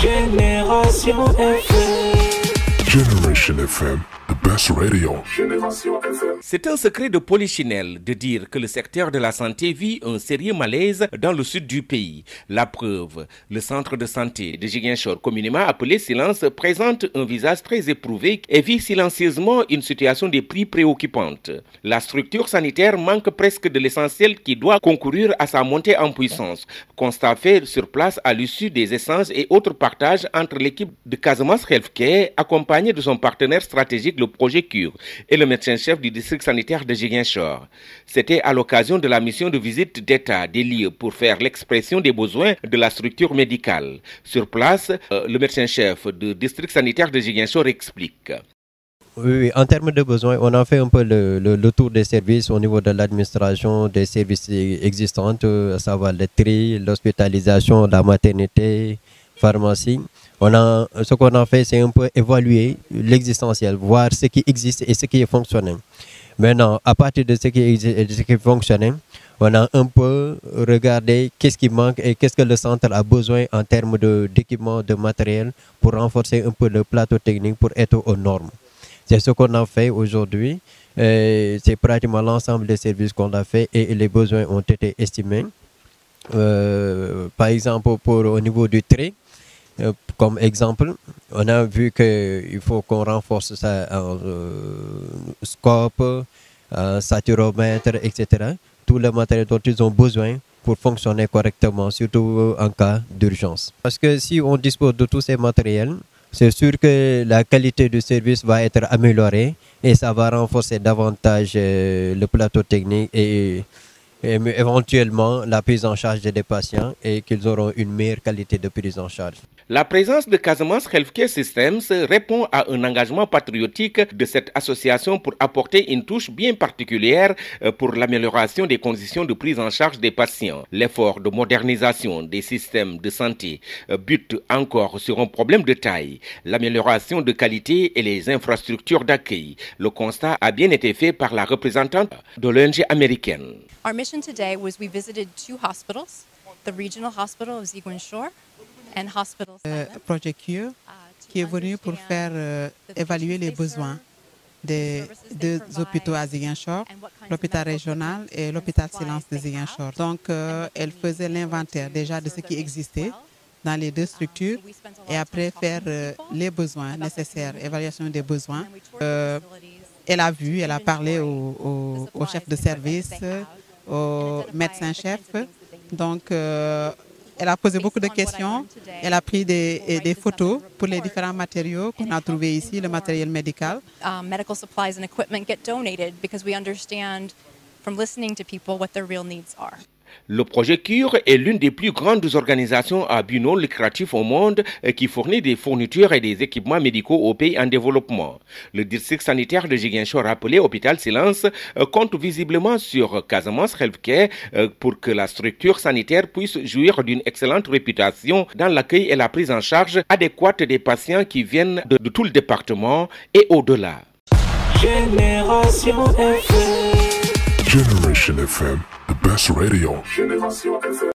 Génération FM. Generation FM, the best radio. C'est un secret de polichinelle de dire que le secteur de la santé vit un sérieux malaise dans le sud du pays. La preuve, le centre de santé de Ziguinchor, communément appelé Silence, présente un visage très éprouvé et vit silencieusement une situation des prix préoccupante. La structure sanitaire manque presque de l'essentiel qui doit concourir à sa montée en puissance. Constat fait sur place à l'issue des essences et autres partages entre l'équipe de Casamance Healthcare, accompagnée de son partenaire stratégique, le projet Cure, et le médecin-chef du district sanitaire de Ziguinchor. C'était à l'occasion de la mission de visite d'État des lieux pour faire l'expression des besoins de la structure médicale. Sur place, le médecin-chef du district sanitaire de Ziguinchor explique. Oui, en termes de besoins, on a fait un peu le tour des services au niveau de l'administration, des services existants, à savoir le tri, l'hospitalisation, la maternité, pharmacie. Ce qu'on a fait, c'est un peu évaluer l'existentiel, voir ce qui existe et ce qui est fonctionnel. Maintenant, à partir de ce qui existe et de ce qui est fonctionnel, on a un peu regardé qu'est-ce qui manque et qu'est-ce que le centre a besoin en termes d'équipement, de matériel pour renforcer un peu le plateau technique pour être aux normes. C'est ce qu'on a fait aujourd'hui. C'est pratiquement l'ensemble des services qu'on a fait et les besoins ont été estimés. Par exemple, au niveau du tri, comme exemple, on a vu qu'il faut qu'on renforce ça en scope, saturomètre, etc. Tout le matériel dont ils ont besoin pour fonctionner correctement, surtout en cas d'urgence. Parce que si on dispose de tous ces matériels, c'est sûr que la qualité du service va être améliorée et ça va renforcer davantage le plateau technique et éventuellement la prise en charge des patients et qu'ils auront une meilleure qualité de prise en charge. La présence de Casamance Healthcare Systems répond à un engagement patriotique de cette association pour apporter une touche bien particulière pour l'amélioration des conditions de prise en charge des patients. L'effort de modernisation des systèmes de santé bute encore sur un problème de taille, l'amélioration de qualité et les infrastructures d'accueil. Le constat a bien été fait par la représentante de l'ONG américaine. Our mission today was we visited 2 hospitals, the regional hospital of Ziguinchor and hospital Projet Cure, qui est venu pour faire évaluer les besoins des 2 hôpitaux à Ziguinchor, l'hôpital régional et l'hôpital Silence de Ziguinchor. Donc, elle faisait l'inventaire déjà de ce qui existait dans les 2 structures et après faire les besoins nécessaires, évaluation des besoins. Elle a vu, elle a parlé au chef de service, au médecin-chef. Donc, elle a posé beaucoup de questions. Elle a pris des photos pour les différents matériaux qu'on a trouvés ici, le matériel médical. Medical supplies and equipment get donated because we understand from listening to people what their real needs are. Le projet Cure est l'une des plus grandes organisations à but non lucratif au monde qui fournit des fournitures et des équipements médicaux aux pays en développement. Le district sanitaire de Ziguinchor, appelé Hôpital Silence, compte visiblement sur Casamance Healthcare pour que la structure sanitaire puisse jouir d'une excellente réputation dans l'accueil et la prise en charge adéquate des patients qui viennent de tout le département et au-delà. Génération FM. Generation FM, the best radio.